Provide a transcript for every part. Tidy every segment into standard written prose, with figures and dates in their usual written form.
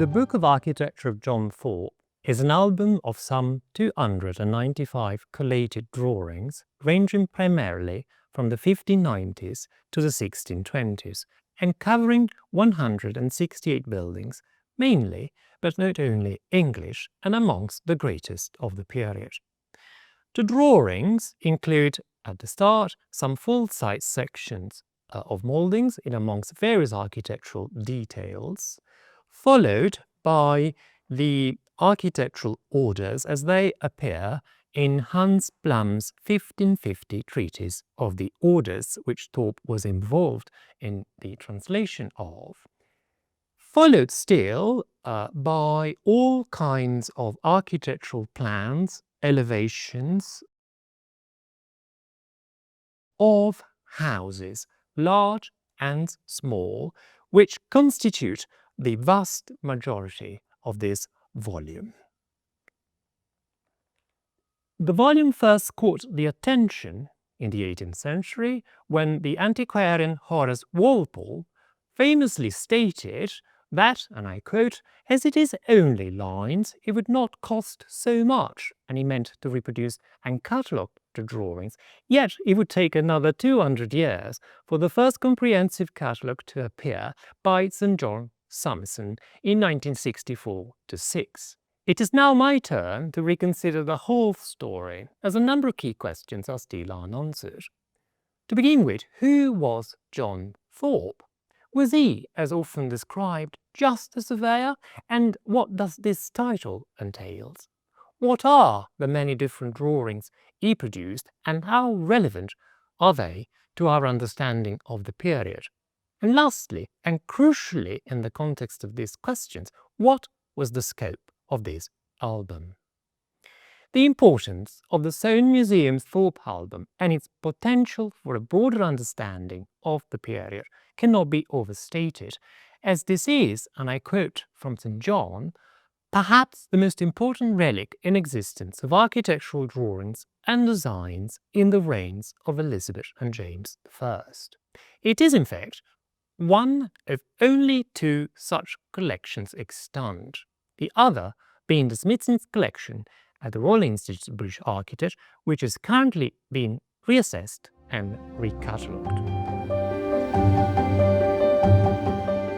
The Book of Architecture of John Thorpe is an album of some 295 collated drawings ranging primarily from the 1590s to the 1620s and covering 168 buildings, mainly, but not only, English and amongst the greatest of the period. The drawings include, at the start, some full-size sections of mouldings in amongst various architectural details, followed by the architectural orders as they appear in Hans Blum's 1550 treatise of the orders, which Thorpe was involved in the translation of, followed still by all kinds of architectural plans, elevations of houses, large and small, which constitute the vast majority of this volume. The volume first caught the attention in the 18th century when the antiquarian Horace Walpole famously stated that, and I quote, "as it is only lines, it would not cost so much," and he meant to reproduce and catalogue the drawings, yet it would take another 200 years for the first comprehensive catalogue to appear by St. John Smythson in 1964-6. It is now my turn to reconsider the whole story, as a number of key questions are still unanswered. To begin with, who was John Thorpe? Was he, as often described, just a surveyor? And what does this title entail? What are the many different drawings he produced, and how relevant are they to our understanding of the period? And lastly, and crucially in the context of these questions, what was the scope of this album? The importance of the Soane Museum's Thorpe Album and its potential for a broader understanding of the period cannot be overstated, as this is, and I quote from St. John, perhaps the most important relic in existence of architectural drawings and designs in the reigns of Elizabeth and James I. It is, in fact, one of only two such collections extant, the other being the Smithson's collection at the Royal Institute of British Architecture, which is currently being reassessed and recatalogued.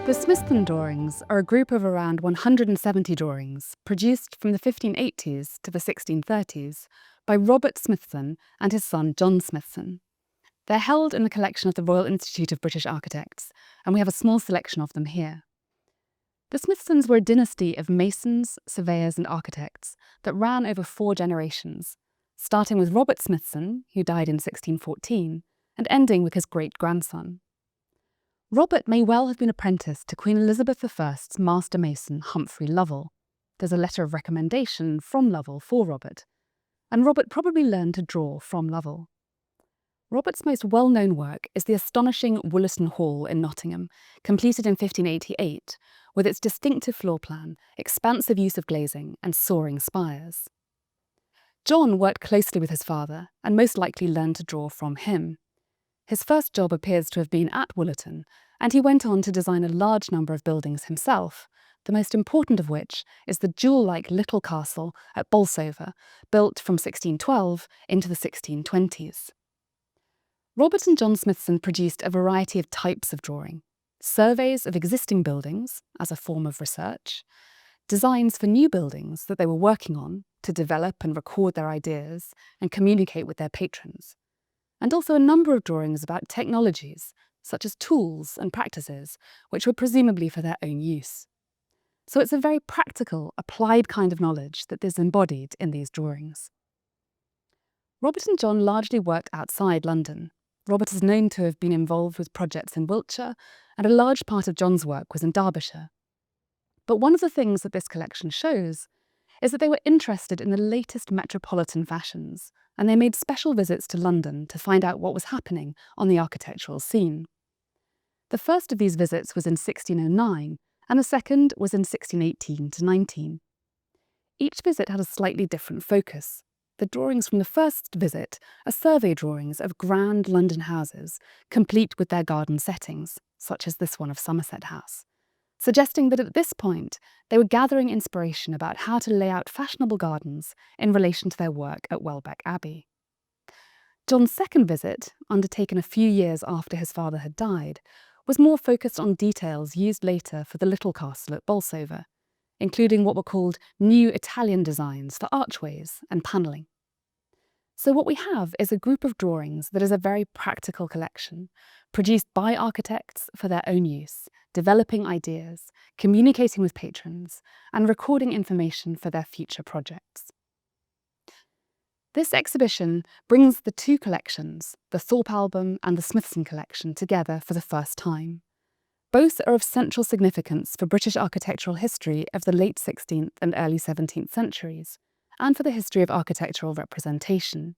The Smithson drawings are a group of around 170 drawings produced from the 1580s to the 1630s by Robert Smithson and his son John Smithson. They're held in the collection of the Royal Institute of British Architects, and we have a small selection of them here. The Smithsons were a dynasty of masons, surveyors and architects that ran over 4 generations, starting with Robert Smithson, who died in 1614, and ending with his great-grandson. Robert may well have been apprenticed to Queen Elizabeth I's master mason Humphrey Lovell. There's a letter of recommendation from Lovell for Robert, and Robert probably learned to draw from Lovell. Robert's most well-known work is the astonishing Wollaston Hall in Nottingham, completed in 1588, with its distinctive floor plan, expansive use of glazing, and soaring spires. John worked closely with his father, and most likely learned to draw from him. His first job appears to have been at Wollaston, and he went on to design a large number of buildings himself, the most important of which is the jewel-like little castle at Bolsover, built from 1612 into the 1620s. Robert and John Smithson produced a variety of types of drawing: surveys of existing buildings as a form of research, designs for new buildings that they were working on to develop and record their ideas and communicate with their patrons, and also a number of drawings about technologies, such as tools and practices, which were presumably for their own use. So it's a very practical, applied kind of knowledge that is embodied in these drawings. Robert and John largely worked outside London. Robert is known to have been involved with projects in Wiltshire, and a large part of John's work was in Derbyshire. But one of the things that this collection shows is that they were interested in the latest metropolitan fashions, and they made special visits to London to find out what was happening on the architectural scene. The first of these visits was in 1609, and the second was in 1618-19. Each visit had a slightly different focus. The drawings from the first visit are survey drawings of grand London houses, complete with their garden settings, such as this one of Somerset House. suggesting that at this point they were gathering inspiration about how to lay out fashionable gardens in relation to their work at Welbeck Abbey. John's second visit, undertaken a few years after his father had died, was more focused on details used later for the little castle at Bolsover, including what were called new Italian designs for archways and panelling. So what we have is a group of drawings that is a very practical collection, produced by architects for their own use, developing ideas, communicating with patrons, and recording information for their future projects. This exhibition brings the two collections, the Thorpe Album and the Smythson collection, together for the first time. Both are of central significance for British architectural history of the late 16th and early 17th centuries, and for the history of architectural representation.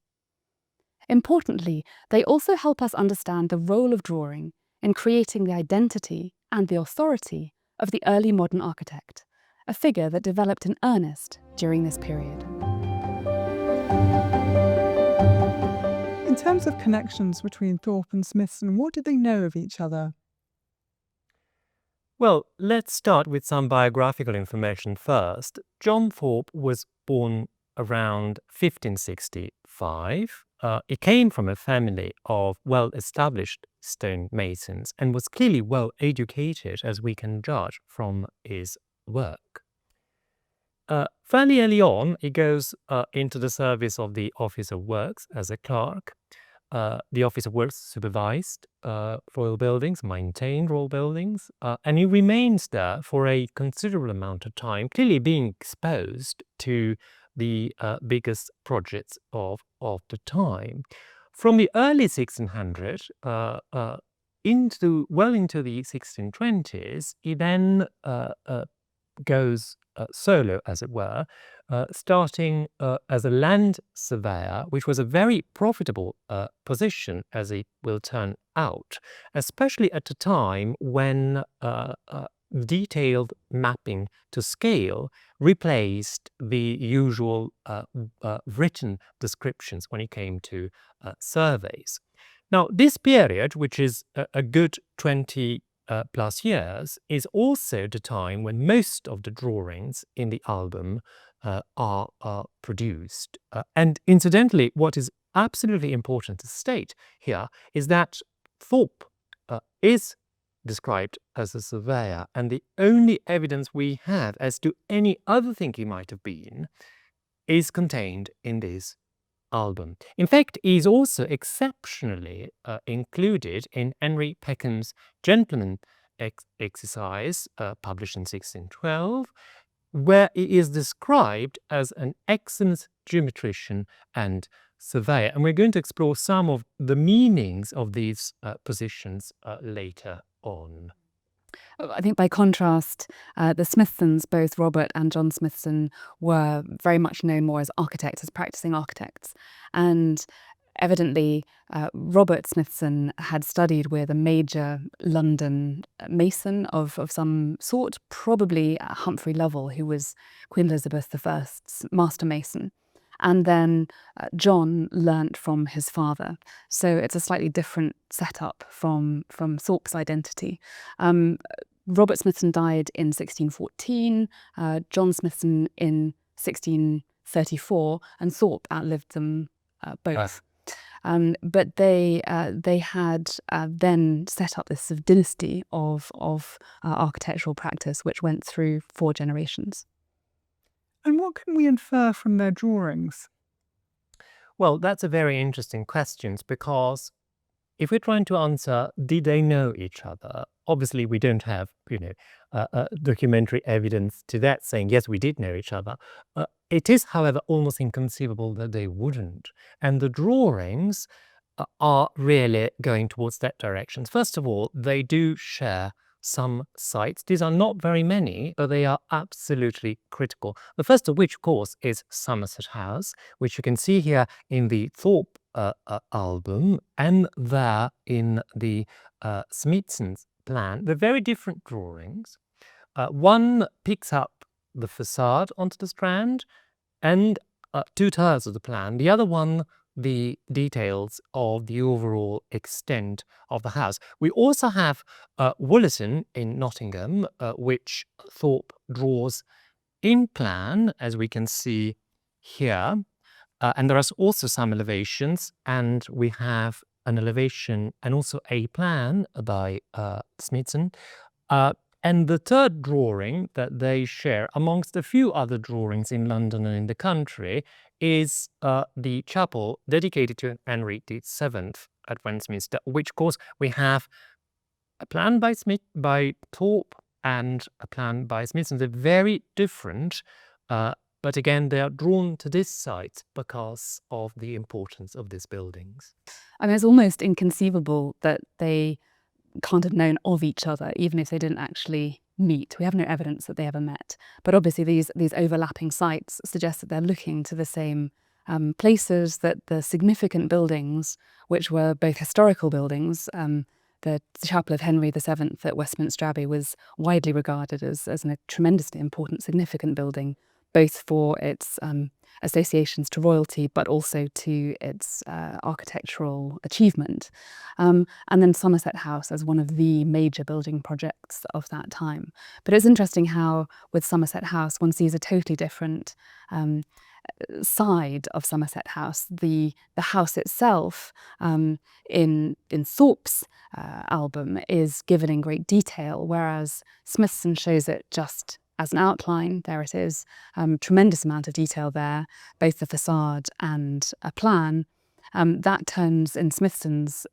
Importantly, they also help us understand the role of drawing in creating the identity and the authority of the early modern architect, a figure that developed in earnest during this period. In terms of connections between Thorpe and Smithson, what did they know of each other? Well, let's start with some biographical information first. John Thorpe was born around 1565. He came from a family of well-established stonemasons and was clearly well-educated, as we can judge from his work. Fairly early on, he goes into the service of the Office of Works as a clerk. The Office of Works supervised royal buildings, maintained royal buildings, and he remains there for a considerable amount of time, clearly being exposed to the biggest projects of the time. From the early 1600s into the 1620s, he then goes solo, as it were, starting as a land surveyor, which was a very profitable position, as it will turn out, especially at a time when detailed mapping to scale replaced the usual written descriptions when it came to surveys. Now, this period, which is a good 20 plus years, is also the time when most of the drawings in the album are produced. And incidentally, what is absolutely important to state here is that Thorpe is described as a surveyor, and the only evidence we have as to any other thing he might have been is contained in this album. In fact, he is also exceptionally included in Henry Peckham's Gentleman Exercise, published in 1612, where he is described as an excellent geometrician and surveyor. And we're going to explore some of the meanings of these positions later on. I think by contrast, the Smythsons, both Robert and John Smithson, were very much known more as architects, as practicing architects. And evidently, Robert Smithson had studied with a major London mason of some sort, probably Humphrey Lovell, who was Queen Elizabeth I's master mason. And then John learnt from his father. So it's a slightly different setup from Thorpe's identity. Robert Smithson died in 1614, John Smithson in 1634, and Thorpe outlived them both. But they had then set up this sort of dynasty of architectural practice, which went through 4 generations. And what can we infer from their drawings? Well, that's a very interesting question, because if we're trying to answer, did they know each other? Obviously, we don't have, documentary evidence to that saying, yes, we did know each other. It is, however, almost inconceivable that they wouldn't. And the drawings are really going towards that direction. First of all, they do share some sites. These are not very many, but they are absolutely critical. The first of which, of course, is Somerset House, which you can see here in the Thorpe album and there in the Smythson's plan. They're very different drawings. One picks up the facade onto the Strand and 2/3 of the plan. The other one the details of the overall extent of the house. We also have Wollerton in Nottingham, which Thorpe draws in plan, as we can see here. And there are also some elevations, and we have an elevation and also a plan by Smithson. And the third drawing that they share, amongst a few other drawings in London and in the country, is the chapel dedicated to Henry VII at Westminster, which, of course, we have a plan by Thorpe and a plan by Smithson. They're very different, but again, they are drawn to this site because of the importance of these buildings. I mean, it's almost inconceivable that they can't have known of each other, even if they didn't actually meet. We have no evidence that they ever met. But obviously these overlapping sites suggest that they're looking to the same places, that the significant buildings, which were both historical buildings, the Chapel of Henry VII at Westminster Abbey was widely regarded as a tremendously important, significant building, both for its associations to royalty, but also to its architectural achievement. And then Somerset House as one of the major building projects of that time. But it's interesting how with Somerset House one sees a totally different side of Somerset House. The house itself in Thorpe's album is given in great detail, whereas Smithson shows it just as an outline. There it is, tremendous amount of detail there, both the facade and a plan. That turns in Smithson's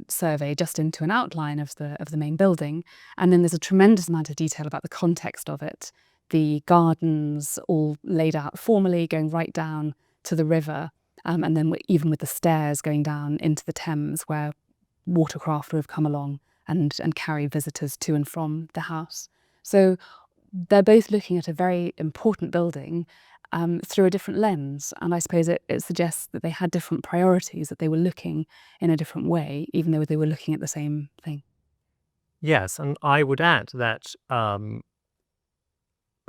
survey just into an outline of the main building, and then there's a tremendous amount of detail about the context of it, the gardens all laid out formally, going right down to the river, and then even with the stairs going down into the Thames, where watercraft would have come along and carry visitors to and from the house. So they're both looking at a very important building through a different lens, and I suppose it suggests that they had different priorities, that they were looking in a different way, even though they were looking at the same thing. Yes, and I would add that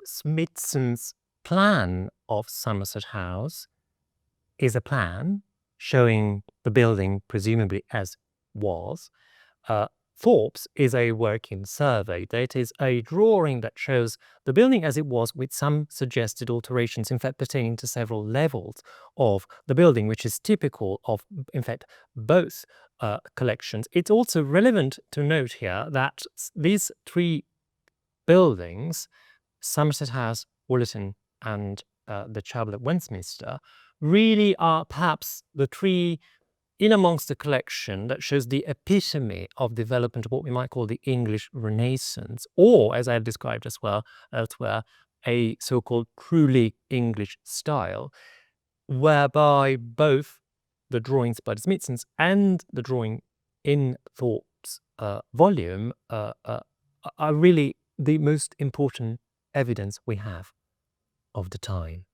Smithson's plan of Somerset House is a plan showing the building presumably as was. Thorpe's is a working survey. That is a drawing that shows the building as it was with some suggested alterations, in fact pertaining to several levels of the building, which is typical of, in fact, both collections. It's also relevant to note here that these three buildings, Somerset House, Wollerton, and the Chapel at Westminster, really are perhaps the three in amongst the collection that shows the epitome of development of what we might call the English Renaissance, or, as I have described as well elsewhere, a so-called truly English style, whereby both the drawings by the Smithsons and the drawing in Thorpe's volume are really the most important evidence we have of the time.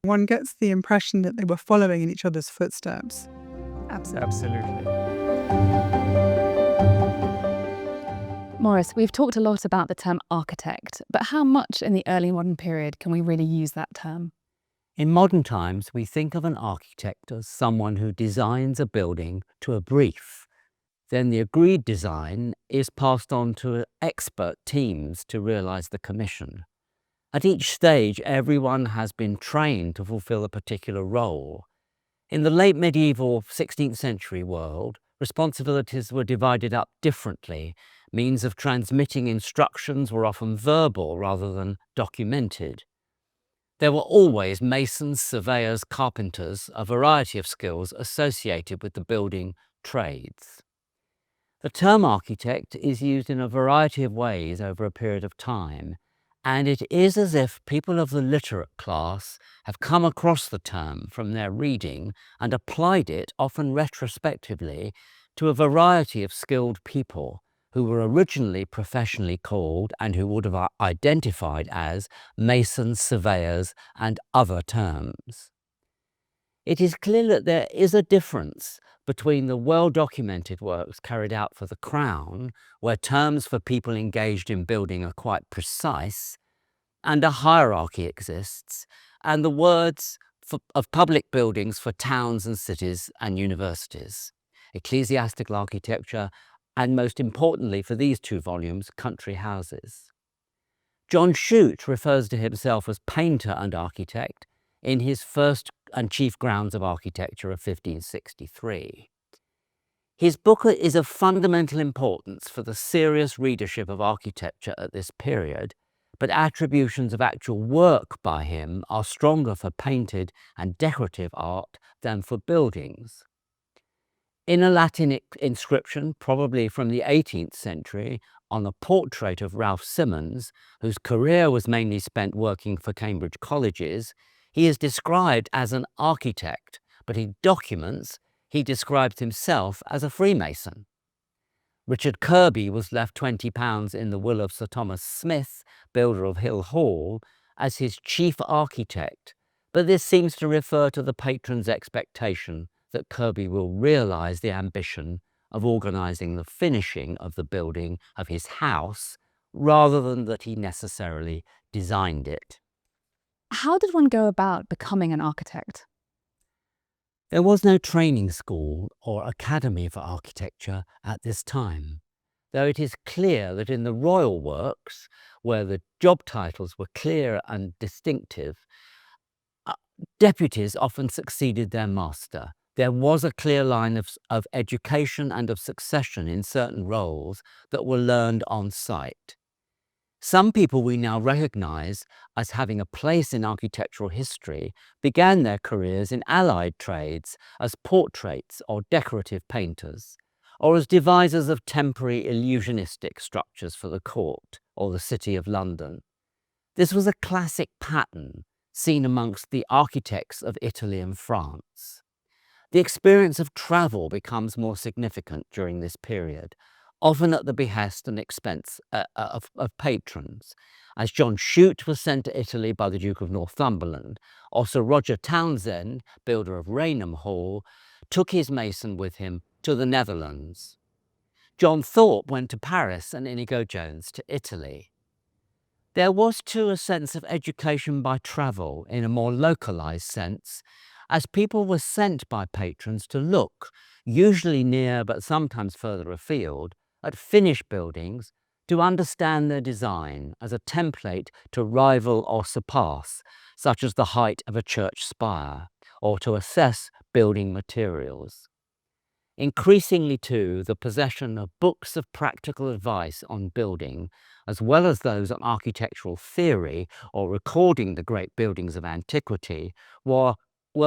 One gets the impression that they were following in each other's footsteps. Absolutely. Maurice, we've talked a lot about the term architect, but how much in the early modern period can we really use that term? In modern times, we think of an architect as someone who designs a building to a brief. Then the agreed design is passed on to expert teams to realise the commission. At each stage, everyone has been trained to fulfil a particular role. In the late medieval 16th century world, responsibilities were divided up differently. Means of transmitting instructions were often verbal rather than documented. There were always masons, surveyors, carpenters, a variety of skills associated with the building trades. The term architect is used in a variety of ways over a period of time, and it is as if people of the literate class have come across the term from their reading and applied it, often retrospectively, to a variety of skilled people who were originally professionally called and who would have identified as masons, surveyors, and other terms. It is clear that there is a difference between the well-documented works carried out for the Crown, where terms for people engaged in building are quite precise, and a hierarchy exists, and the words of public buildings for towns and cities and universities, ecclesiastical architecture, and most importantly for these two volumes, country houses. John Shute refers to himself as painter and architect in his first and chief grounds of architecture of 1563. His book is of fundamental importance for the serious readership of architecture at this period, but attributions of actual work by him are stronger for painted and decorative art than for buildings. In a Latin inscription, probably from the 18th century, on a portrait of Ralph Simmons, whose career was mainly spent working for Cambridge colleges, he is described as an architect, but in documents he describes himself as a Freemason. Richard Kirby was left £20 in the will of Sir Thomas Smith, builder of Hill Hall, as his chief architect, but this seems to refer to the patron's expectation that Kirby will realise the ambition of organising the finishing of the building of his house, rather than that he necessarily designed it. How did one go about becoming an architect? There was no training school or academy for architecture at this time, though it is clear that in the royal works, where the job titles were clear and distinctive, deputies often succeeded their master. There was a clear line of education and of succession in certain roles that were learned on site. Some people we now recognise as having a place in architectural history began their careers in allied trades as portraits or decorative painters, or as devisers of temporary illusionistic structures for the court or the City of London. This was a classic pattern seen amongst the architects of Italy and France. The experience of travel becomes more significant during this period, often at the behest and expense of patrons, as John Shute was sent to Italy by the Duke of Northumberland, or Sir Roger Townshend, builder of Rainham Hall, took his mason with him to the Netherlands. John Thorpe went to Paris and Inigo Jones to Italy. There was too a sense of education by travel in a more localised sense, as people were sent by patrons to look, usually near but sometimes further afield, at finished buildings to understand their design as a template to rival or surpass, such as the height of a church spire, or to assess building materials. Increasingly, too, the possession of books of practical advice on building, as well as those on architectural theory or recording the great buildings of antiquity, were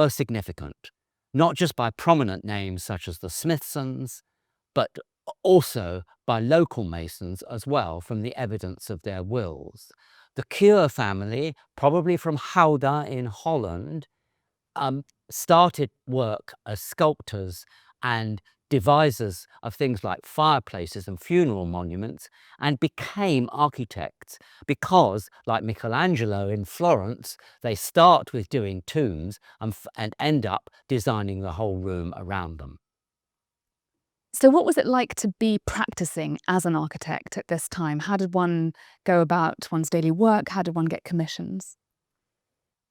significant, not just by prominent names such as the Smythsons, but also by local masons as well, from the evidence of their wills. The Cure family, probably from Gouda in Holland, started work as sculptors and devisers of things like fireplaces and funeral monuments, and became architects because, like Michelangelo in Florence, they start with doing tombs and end up designing the whole room around them. So what was it like to be practicing as an architect at this time? How did one go about one's daily work? How did one get commissions?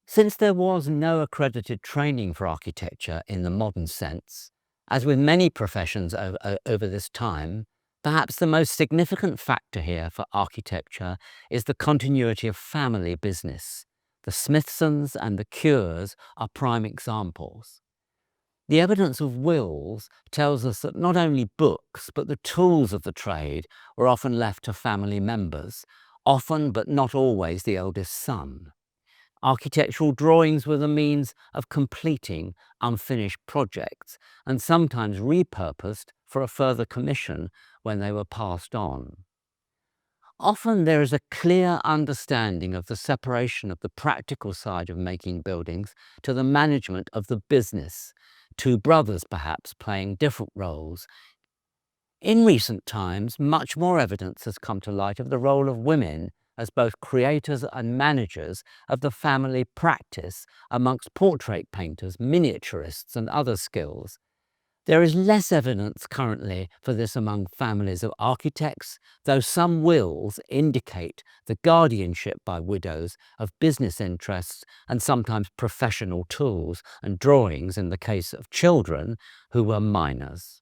Since there was no accredited training for architecture in the modern sense, as with many professions over this time, perhaps the most significant factor here for architecture is the continuity of family business. The Smithsons and the Cures are prime examples. The evidence of wills tells us that not only books, but the tools of the trade were often left to family members, often but not always the eldest son. Architectural drawings were the means of completing unfinished projects and sometimes repurposed for a further commission when they were passed on. Often there is a clear understanding of the separation of the practical side of making buildings to the management of the business, two brothers perhaps playing different roles. In recent times, much more evidence has come to light of the role of women as both creators and managers of the family practice amongst portrait painters, miniaturists and other skills. There is less evidence currently for this among families of architects, though some wills indicate the guardianship by widows of business interests and sometimes professional tools and drawings in the case of children who were minors.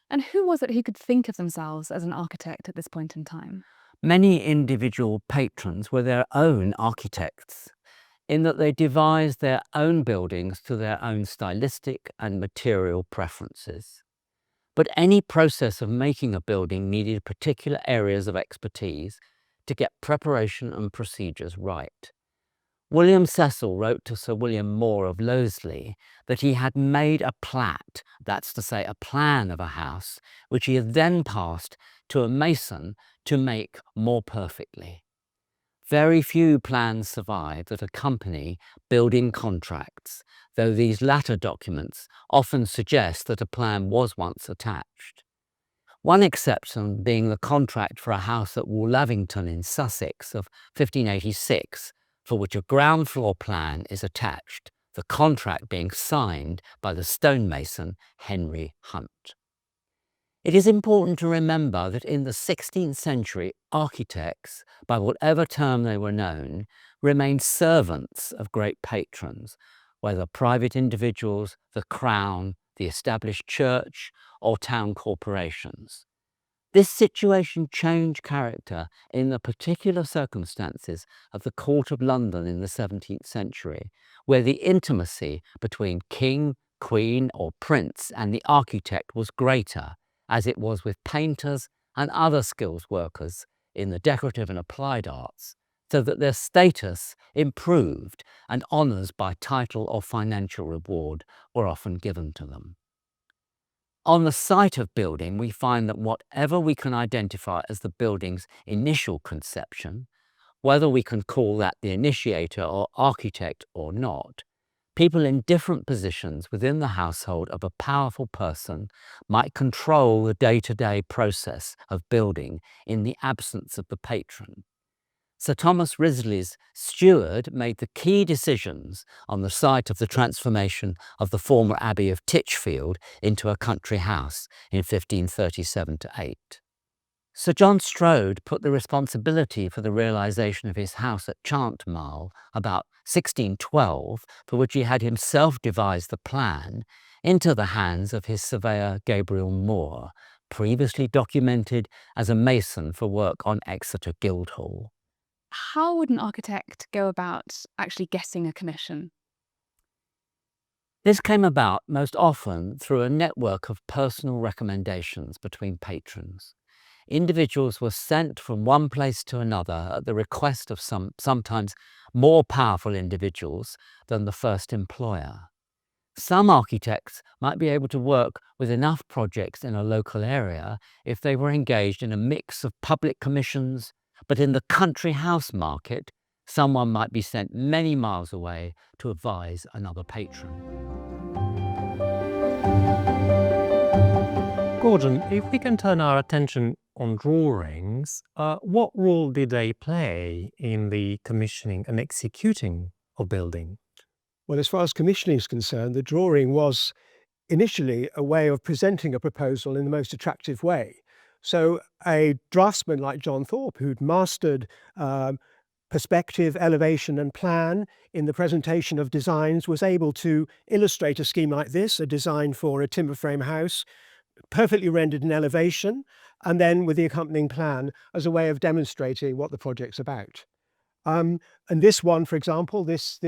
And who was it who could think of themselves as an architect at this point in time? Many individual patrons were their own architects, in that they devised their own buildings to their own stylistic and material preferences. But any process of making a building needed particular areas of expertise to get preparation and procedures right. William Cecil wrote to Sir William Moore of Loseley that he had made a plat, that's to say a plan of a house, which he had then passed to a mason to make more perfectly. Very few plans survive that accompany building contracts, though these latter documents often suggest that a plan was once attached. One exception being the contract for a house at Woollavington in Sussex of 1586, for which a ground floor plan is attached, the contract being signed by the stonemason Henry Hunt. It is important to remember that in the 16th century, architects, by whatever term they were known, remained servants of great patrons, whether private individuals, the Crown, the established church, or town corporations. This situation changed character in the particular circumstances of the Court of London in the 17th century, where the intimacy between king, queen, or prince and the architect was greater, as it was with painters and other skills workers in the decorative and applied arts, so that their status improved and honours by title or financial reward were often given to them. On the site of building, we find that whatever we can identify as the building's initial conception, whether we can call that the initiator or architect or not, people in different positions within the household of a powerful person might control the day-to-day process of building in the absence of the patron. Sir Thomas Risley's steward made the key decisions on the site of the transformation of the former Abbey of Titchfield into a country house in 1537-8. Sir John Strode put the responsibility for the realisation of his house at Chantmarle about 1612, for which he had himself devised the plan, into the hands of his surveyor Gabriel Moore, previously documented as a mason for work on Exeter Guildhall. How would an architect go about actually getting a commission? This came about most often through a network of personal recommendations between patrons. Individuals were sent from one place to another at the request of sometimes more powerful individuals than the first employer. Some architects might be able to work with enough projects in a local area if they were engaged in a mix of public commissions, but in the country house market, someone might be sent many miles away to advise another patron. Gordon, if we can turn our attention on drawings, what role did they play in the commissioning and executing of building? Well, as far as commissioning is concerned, the drawing was initially a way of presenting a proposal in the most attractive way. So a draftsman like John Thorpe, who'd mastered perspective, elevation and plan in the presentation of designs, was able to illustrate a scheme like this, a design for a timber frame house, perfectly rendered in elevation, and then with the accompanying plan as a way of demonstrating what the project's about. And this one, for example, this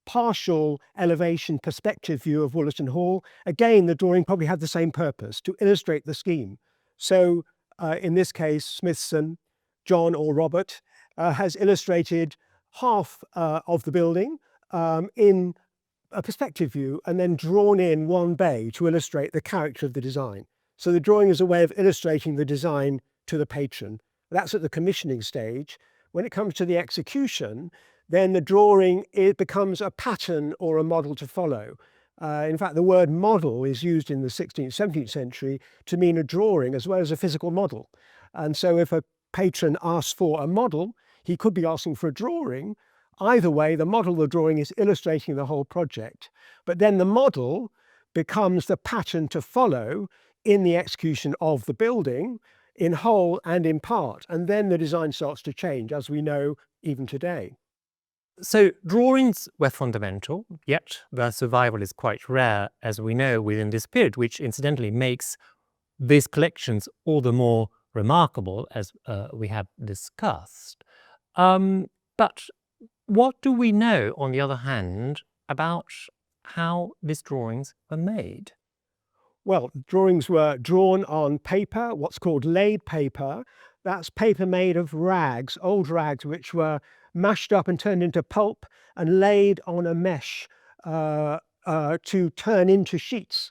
partial elevation perspective view of Woollerton Hall, again, the drawing probably had the same purpose, to illustrate the scheme. So in this case, Smithson, John or Robert, has illustrated half of the building in a perspective view and then drawn in one bay to illustrate the character of the design. So the drawing is a way of illustrating the design to the patron. That's at the commissioning stage. When it comes to the execution, then the drawing, it becomes a pattern or a model to follow. In fact, the word model is used in the 16th, 17th century to mean a drawing as well as a physical model. And so if a patron asks for a model, he could be asking for a drawing. Either way, the model, the drawing is illustrating the whole project. But then the model becomes the pattern to follow in the execution of the building, in whole and in part. And then the design starts to change, as we know even today. So drawings were fundamental, yet their survival is quite rare, as we know, within this period, which incidentally makes these collections all the more remarkable, as we have discussed. But what do we know, on the other hand, about how these drawings were made? Well, drawings were drawn on paper, what's called laid paper. That's paper made of rags, old rags, which were mashed up and turned into pulp and laid on a mesh to turn into sheets,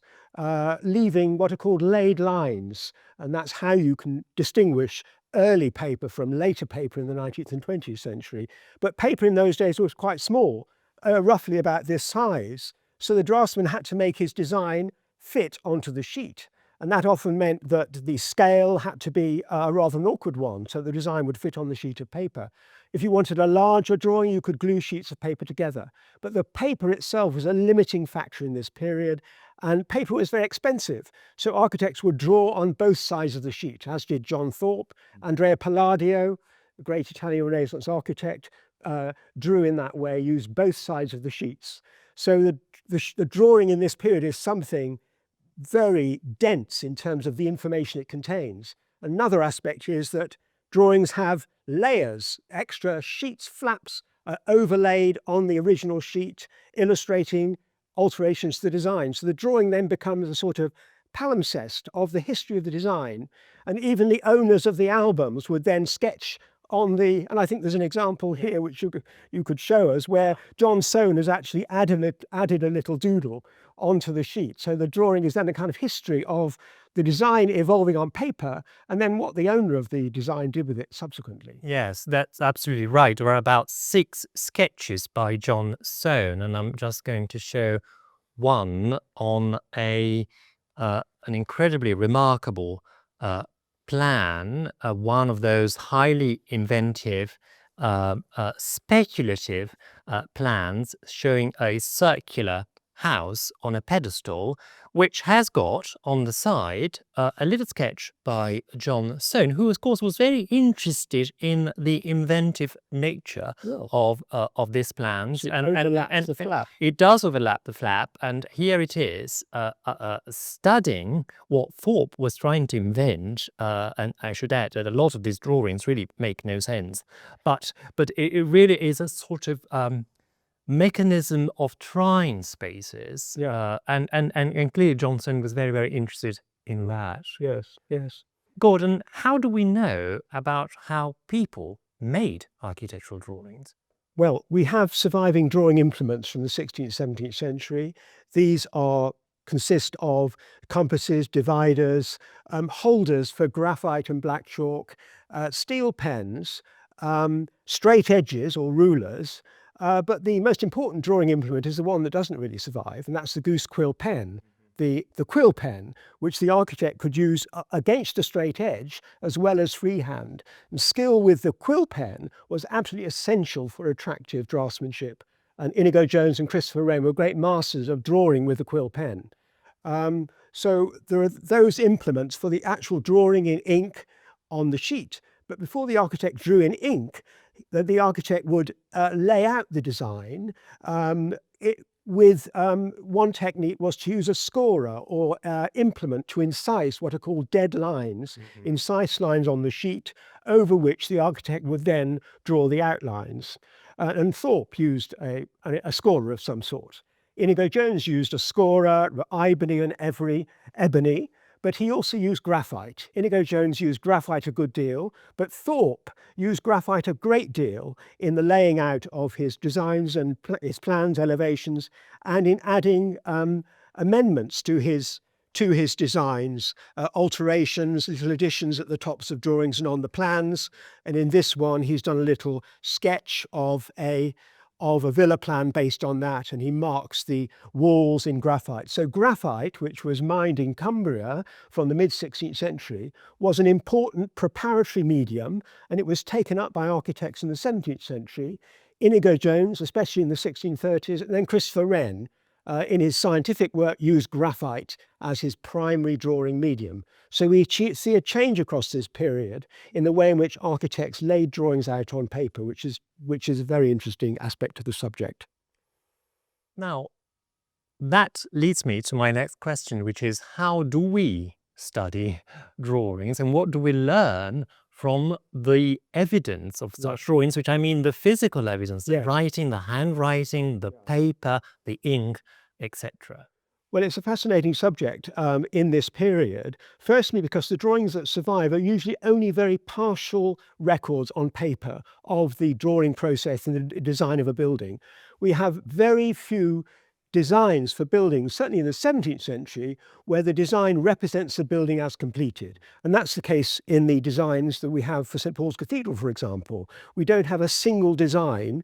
leaving what are called laid lines. And that's how you can distinguish early paper from later paper in the 19th and 20th century. But paper in those days was quite small, roughly about this size. So the draftsman had to make his design fit onto the sheet. And that often meant that the scale had to be a rather an awkward one, so the design would fit on the sheet of paper. If you wanted a larger drawing, you could glue sheets of paper together. But the paper itself was a limiting factor in this period, and paper was very expensive. So architects would draw on both sides of the sheet, as did John Thorpe. Andrea Palladio, the great Italian Renaissance architect, drew in that way, used both sides of the sheets. So the drawing in this period is something very dense in terms of the information it contains. Another aspect is that drawings have layers, extra sheets, flaps overlaid on the original sheet, illustrating alterations to the design. So the drawing then becomes a sort of palimpsest of the history of the design, and even the owners of the albums would then sketch on the, and I think there's an example here which you could show us, where John Soane has actually added a little doodle onto the sheet. So the drawing is then a kind of history of the design evolving on paper, and then what the owner of the design did with it subsequently. Yes, that's absolutely right. There are about 6 sketches by John Soane, and I'm just going to show one on an incredibly remarkable plan, one of those highly inventive, speculative plans showing a circular house on a pedestal, which has got on the side a little sketch by John Soane, who of course was very interested in the inventive nature of this plan. The flap. It does overlap the flap, and here it is studying what Thorpe was trying to invent. And I should add that a lot of these drawings really make no sense, but it really is a sort of mechanism of trying spaces, and clearly John Soane was very, very interested in that. Yes. Gordon, how do we know about how people made architectural drawings? Well, we have surviving drawing implements from the 16th, 17th century. These consist of compasses, dividers, holders for graphite and black chalk, steel pens, straight edges or rulers. But the most important drawing implement is the one that doesn't really survive, and that's the goose quill pen. The quill pen, which the architect could use against a straight edge as well as freehand. And skill with the quill pen was absolutely essential for attractive draftsmanship. And Inigo Jones and Christopher Wren were great masters of drawing with the quill pen. So there are those implements for the actual drawing in ink on the sheet. But before the architect drew in ink, the architect would lay out the design. One technique was to use a scorer or implement to incise what are called dead lines, incise lines on the sheet, over which the architect would then draw the outlines. And Thorpe used a scorer of some sort. Inigo Jones used a scorer, ebony and ebony, but he also used graphite. Inigo Jones used graphite a good deal, but Thorpe used graphite a great deal in the laying out of his designs and his plans, elevations, and in adding amendments to his designs, alterations, little additions at the tops of drawings and on the plans. And in this one, he's done a little sketch of a villa plan based on that, and he marks the walls in graphite. So graphite, which was mined in Cumbria from the mid-16th century, was an important preparatory medium, and it was taken up by architects in the 17th century. Inigo Jones, especially in the 1630s, and then Christopher Wren in his scientific work, used graphite as his primary drawing medium. So we see a change across this period in the way in which architects laid drawings out on paper, which is a very interesting aspect of the subject. Now, that leads me to my next question, which is how do we study drawings and what do we learn from the evidence of such drawings, which I mean the physical evidence, the writing, the handwriting, the paper, the ink, etc. Well, it's a fascinating subject in this period, firstly because the drawings that survive are usually only very partial records on paper of the drawing process and the design of a building. We have very few designs for buildings, certainly in the 17th century, where the design represents the building as completed. And that's the case in the designs that we have for St. Paul's Cathedral, for example. We don't have a single design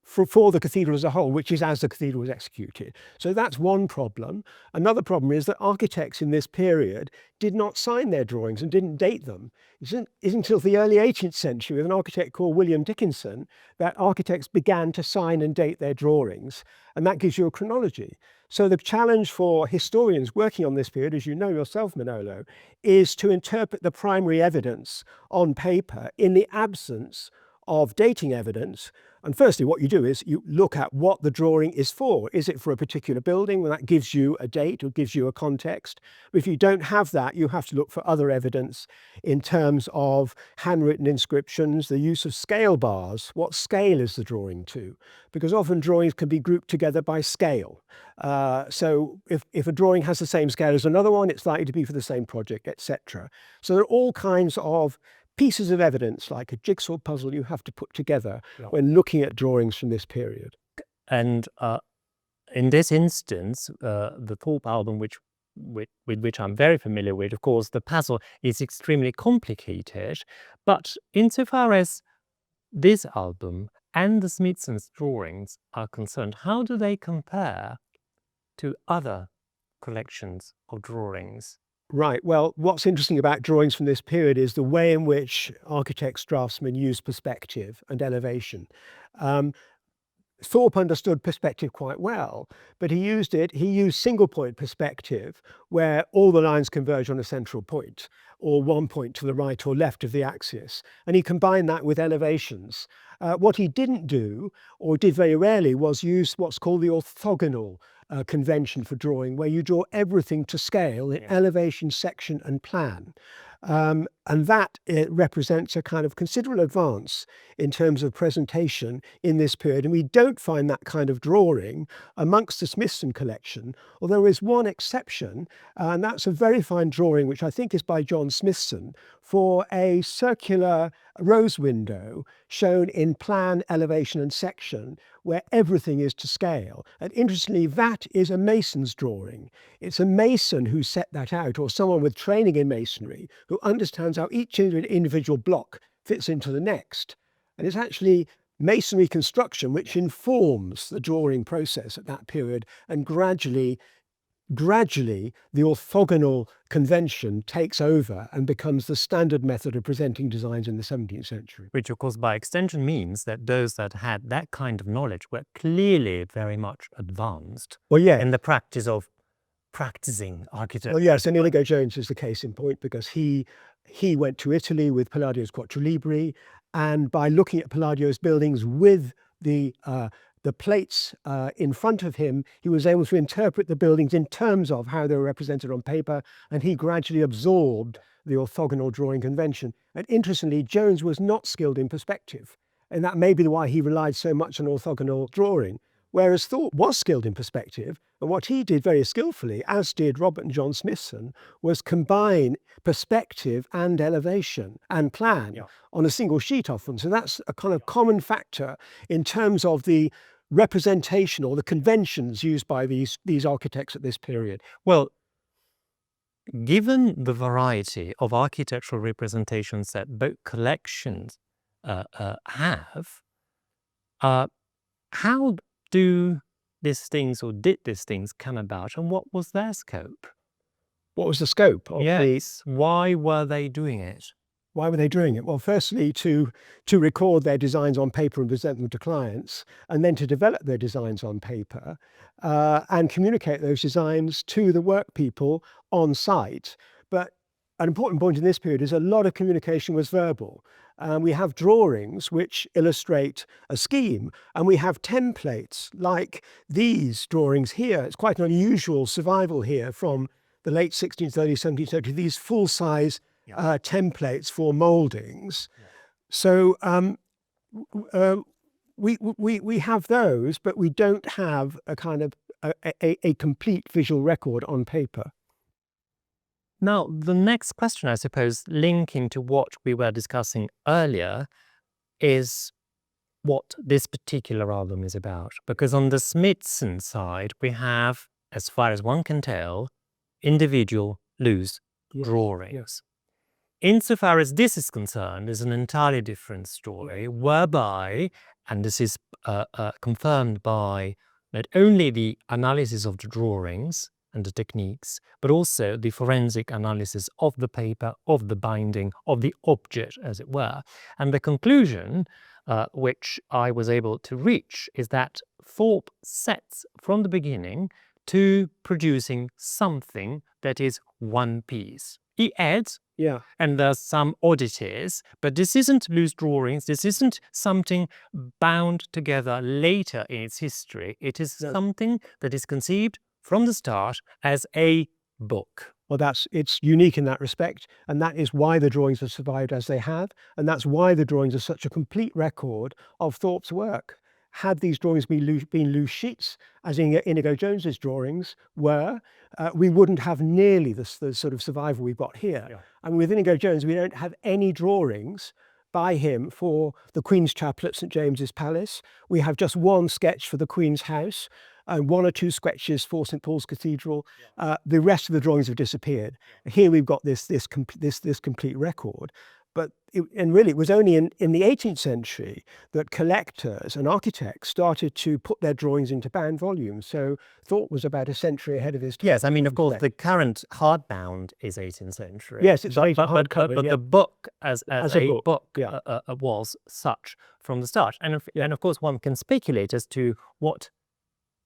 for the cathedral as a whole, which is as the cathedral was executed. So that's one problem. Another problem is that architects in this period did not sign their drawings and didn't date them. It isn't until the early 18th century, with an architect called William Dickinson, that architects began to sign and date their drawings, and that gives you a chronology. So the challenge for historians working on this period, as you know yourself, Manolo, is to interpret the primary evidence on paper in the absence of dating evidence. And firstly, what you do is you look at what the drawing is for. Is it for a particular building? Well, that gives you a date or gives you a context. But if you don't have that, you have to look for other evidence in terms of handwritten inscriptions, the use of scale bars. What scale is the drawing to? Because often drawings can be grouped together by scale. So if a drawing has the same scale as another one, it's likely to be for the same project, etc. So there are all kinds of pieces of evidence, like a jigsaw puzzle, you have to put together when looking at drawings from this period. And in this instance, the Thorpe Album, with which I'm very familiar with, of course, the puzzle is extremely complicated. But insofar as this album and the Smithson's drawings are concerned, how do they compare to other collections of drawings? Right. Well, what's interesting about drawings from this period is the way in which architects, draftsmen use perspective and elevation. Thorpe understood perspective quite well, but he used single point perspective, where all the lines converge on a central point, or one point to the right or left of the axis. And he combined that with elevations. What he didn't do, or did very rarely, was use what's called the orthogonal convention for drawing, where you draw everything to scale in elevation, section and plan. And that represents a kind of considerable advance in terms of presentation in this period. And we don't find that kind of drawing amongst the Smithson collection, although there is one exception, and that's a very fine drawing, which I think is by John Smithson, for a circular rose window shown in plan, elevation and section, where everything is to scale. And interestingly, that is a mason's drawing. It's a mason who set that out, or someone with training in masonry who understands how each individual block fits into the next. And it's actually masonry construction which informs the drawing process at that period, and gradually the orthogonal convention takes over and becomes the standard method of presenting designs in the 17th century. Which, of course, by extension means that those that had that kind of knowledge were clearly very much advanced in the practice of practicing architecture. Well, yes, and Inigo Jones is the case in point, because he went to Italy with Palladio's Quattro Libri, and by looking at Palladio's buildings with the plates in front of him, he was able to interpret the buildings in terms of how they were represented on paper, and he gradually absorbed the orthogonal drawing convention. And interestingly, Jones was not skilled in perspective, and that may be why he relied so much on orthogonal drawing, whereas Thorpe was skilled in perspective. And what he did very skillfully, as did Robert and John Smithson, was combine perspective and elevation and plan on a single sheet often. So that's a kind of common factor in terms of the representation or the conventions used by these architects at this period. Well, given the variety of architectural representations that both collections have, how did these things come about, and what was their scope? What was the scope of Yes, why were they doing it? Why were they doing it? Well, firstly, to record their designs on paper and present them to clients, and then to develop their designs on paper and communicate those designs to the work people on site. But an important point in this period is a lot of communication was verbal. We have drawings which illustrate a scheme, and we have templates like these drawings here. It's quite an unusual survival here from the late 1630s, 1730s, these full-size templates for mouldings. So we have those, but we don't have a kind of a complete visual record on paper. Now, the next question, I suppose, linking to what we were discussing earlier, is what this particular album is about. Because on the Smithson side, we have, as far as one can tell, individual loose drawings. Insofar as this is concerned, is an entirely different story, whereby, and this is confirmed by not only the analysis of the drawings and the techniques, but also the forensic analysis of the paper, of the binding, of the object, as it were. And the conclusion, which I was able to reach, is that Thorpe sets from the beginning to producing something that is one piece. He adds, and there's some oddities, but this isn't loose drawings, this isn't something bound together later in its history. It is something that is conceived from the start as a book. Well, it's unique in that respect, and that is why the drawings have survived as they have, and that's why the drawings are such a complete record of Thorpe's work. Had these drawings been loose sheets, as Inigo Jones's drawings were, we wouldn't have nearly the sort of survival we've got here. And with Inigo Jones, we don't have any drawings by him for the Queen's Chapel at St James's Palace. We have just one sketch for the Queen's House, and one or two sketches for St Paul's Cathedral. The rest of the drawings have disappeared. Here we've got this complete record. But really, it was only in the 18th century that collectors and architects started to put their drawings into bound volumes. So Thorpe was about a century ahead of his time. Yes, I mean, of course, the current hardbound is 18th century. Yes, it's but hardcover, the book as a book yeah. Was such from the start. And of course, one can speculate as to what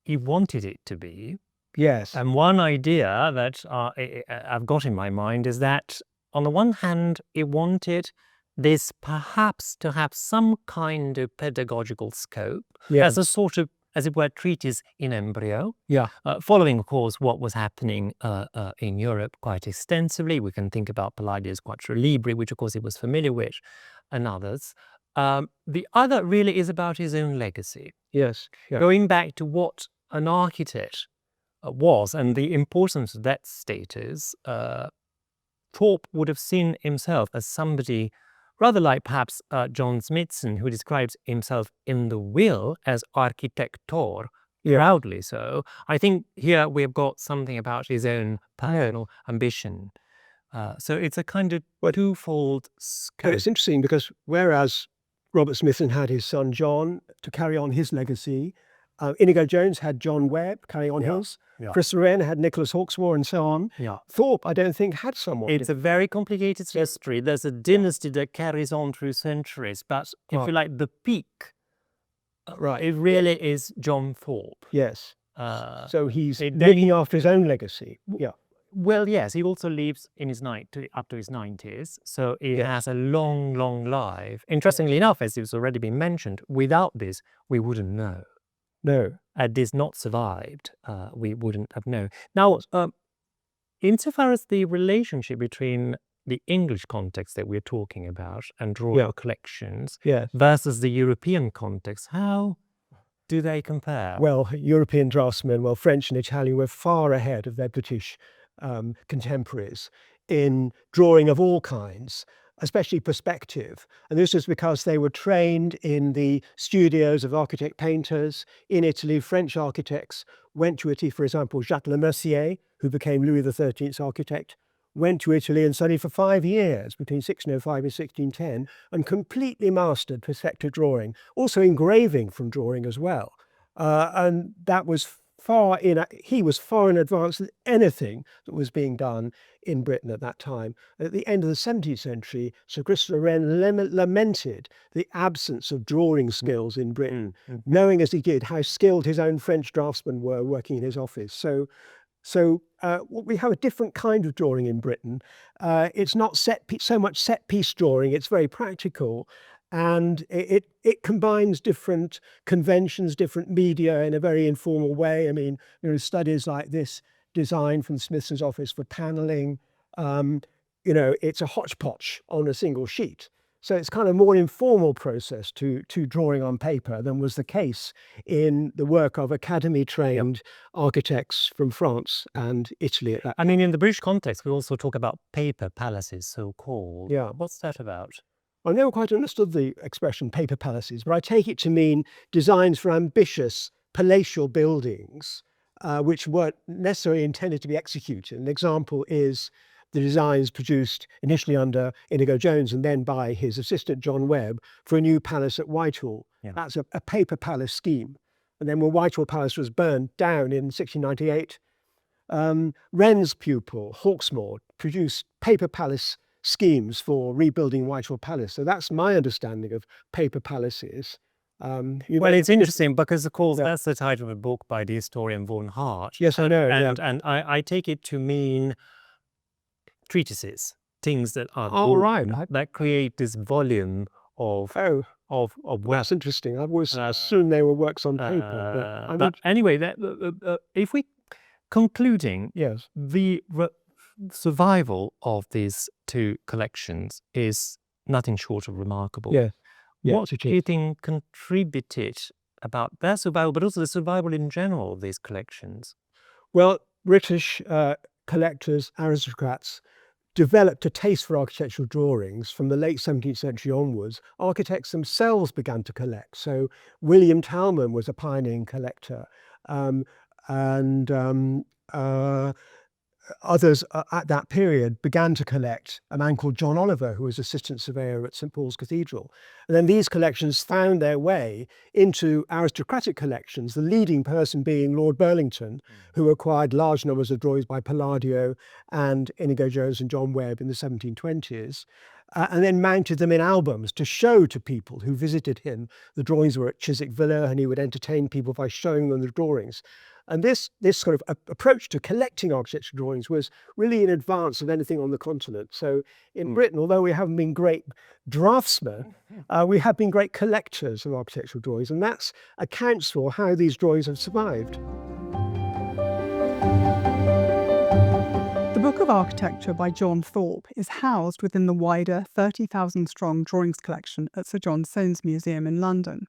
he wanted it to be. Yes. And one idea that I've got in my mind is that, on the one hand, he wanted this perhaps to have some kind of pedagogical scope as a sort of, as it were, treatise in embryo. Following, of course, what was happening in Europe quite extensively. We can think about Palladius Quattro Libri, which of course he was familiar with, and others. The other really is about his own legacy. Yes. Yeah. Going back to what an architect was and the importance of that status, Thorpe would have seen himself as somebody rather like perhaps John Smithson, who describes himself in the will as architector, proudly so. I think here we've got something about his own personal ambition. So it's a kind of twofold scope. It's interesting because whereas Robert Smithson had his son John to carry on his legacy, Inigo Jones had John Webb carrying on his. Chris Wren had Nicholas Hawksmoor and so on. Thorpe, I don't think, had someone. It's a very complicated history. There's a dynasty that carries on through centuries, but if you like, the peak, it really is John Thorpe. Yes. So he's looking after his own legacy. Well, yes, he also lives in his up to his 90s, so he has a long, long life. Interestingly enough, as it's already been mentioned, without this, we wouldn't know. No. Had this not survived, we wouldn't have known. Now, insofar as the relationship between the English context that we're talking about and drawing collections versus the European context, how do they compare? Well, European draftsmen, French and Italian were far ahead of their British contemporaries in drawing of all kinds, especially perspective. And this was because they were trained in the studios of architect painters. In Italy, French architects went to Italy. For example, Jacques Lemercier, who became Louis XIII's architect, went to Italy and studied for 5 years between 1605 and 1610 and completely mastered perspective drawing, also engraving from drawing as well. And that was he was far in advance of anything that was being done in Britain at that time. At the end of the 17th century, Sir Christopher Wren lamented the absence of drawing skills in Britain, knowing as he did how skilled his own French draftsmen were working in his office. So we have a different kind of drawing in Britain. It's not so much set piece drawing, it's very practical. And it combines different conventions, different media in a very informal way. I mean, there are studies like this design from Smithson's office for panelling. It's a hodgepodge on a single sheet. So it's kind of more informal process to drawing on paper than was the case in the work of academy-trained architects from France and Italy at that I mean, in the British context, we also talk about paper palaces, so-called. Yeah. What's that about? I never quite understood the expression paper palaces, but I take it to mean designs for ambitious palatial buildings, which weren't necessarily intended to be executed. An example is the designs produced initially under Inigo Jones and then by his assistant John Webb for a new palace at Whitehall. Yeah. That's a paper palace scheme. And then when Whitehall Palace was burned down in 1698, Wren's pupil, Hawksmoor, produced paper palace schemes for rebuilding Whitehall Palace. So that's my understanding of paper palaces. Well, it's interesting because, of course, that's the title of a book by the historian Vaughan Hart. Yes, I know. And I take it to mean treatises, things that are that create this volume of that's interesting. I've always assumed they were works on paper. But anyway, if we concluding, yes, the survival of these two collections is nothing short of remarkable. Yeah. What do you think contributed about their survival, but also the survival in general of these collections? Well, British collectors, aristocrats, developed a taste for architectural drawings from the late 17th century onwards. Architects themselves began to collect. So William Talman was a pioneering collector, and others at that period began to collect. A man called John Oliver, who was assistant surveyor at St Paul's Cathedral. And then these collections found their way into aristocratic collections, the leading person being Lord Burlington, who acquired large numbers of drawings by Palladio and Inigo Jones and John Webb in the 1720s. And then mounted them in albums to show to people who visited him. The drawings were at Chiswick Villa, and he would entertain people by showing them the drawings. And this sort of approach to collecting architectural drawings was really in advance of anything on the continent. So in Britain, although we haven't been great draftsmen, we have been great collectors of architectural drawings, and that accounts for how these drawings have survived. The Book of Architecture by John Thorpe is housed within the wider 30,000-strong drawings collection at Sir John Soane's Museum in London.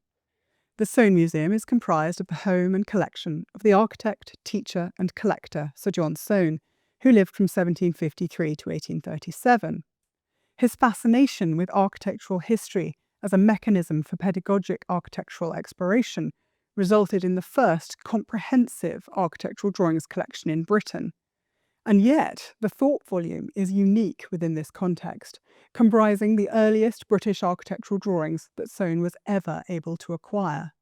The Soane Museum is comprised of the home and collection of the architect, teacher and collector Sir John Soane, who lived from 1753 to 1837. His fascination with architectural history as a mechanism for pedagogic architectural exploration resulted in the first comprehensive architectural drawings collection in Britain. And yet, the Thorpe volume is unique within this context, comprising the earliest British architectural drawings that Soane was ever able to acquire.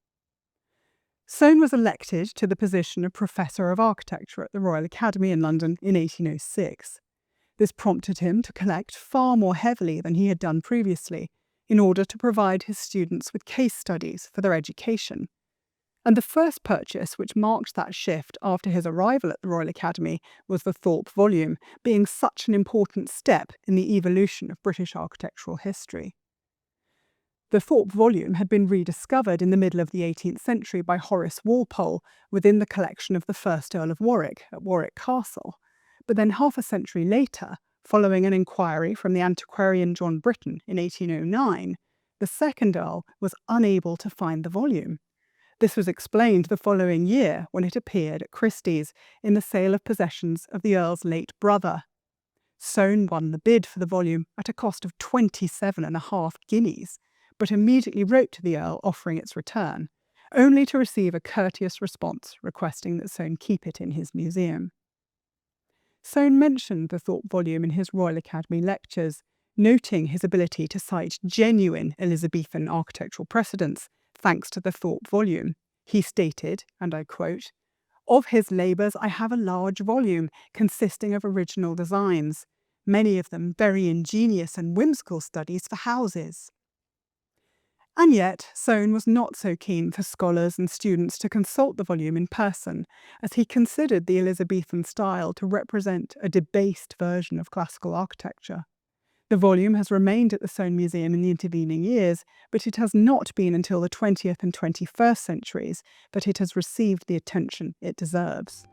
Soane was elected to the position of Professor of Architecture at the Royal Academy in London in 1806. This prompted him to collect far more heavily than he had done previously, in order to provide his students with case studies for their education. And the first purchase which marked that shift after his arrival at the Royal Academy was the Thorpe volume, being such an important step in the evolution of British architectural history. The Thorpe volume had been rediscovered in the middle of the 18th century by Horace Walpole within the collection of the first Earl of Warwick at Warwick Castle. But then half a century later, following an inquiry from the antiquarian John Britton in 1809, the second Earl was unable to find the volume. This was explained the following year when it appeared at Christie's in the sale of possessions of the Earl's late brother. Soane won the bid for the volume at a cost of 27.5 guineas, but immediately wrote to the Earl offering its return, only to receive a courteous response requesting that Soane keep it in his museum. Soane mentioned the Thorpe volume in his Royal Academy lectures, noting his ability to cite genuine Elizabethan architectural precedents thanks to the Thorpe volume. He stated, and I quote, Of his labours, I have a large volume consisting of original designs, many of them very ingenious and whimsical studies for houses. And yet, Soane was not so keen for scholars and students to consult the volume in person, as he considered the Elizabethan style to represent a debased version of classical architecture. The volume has remained at the Soane Museum in the intervening years, but it has not been until the 20th and 21st centuries that it has received the attention it deserves.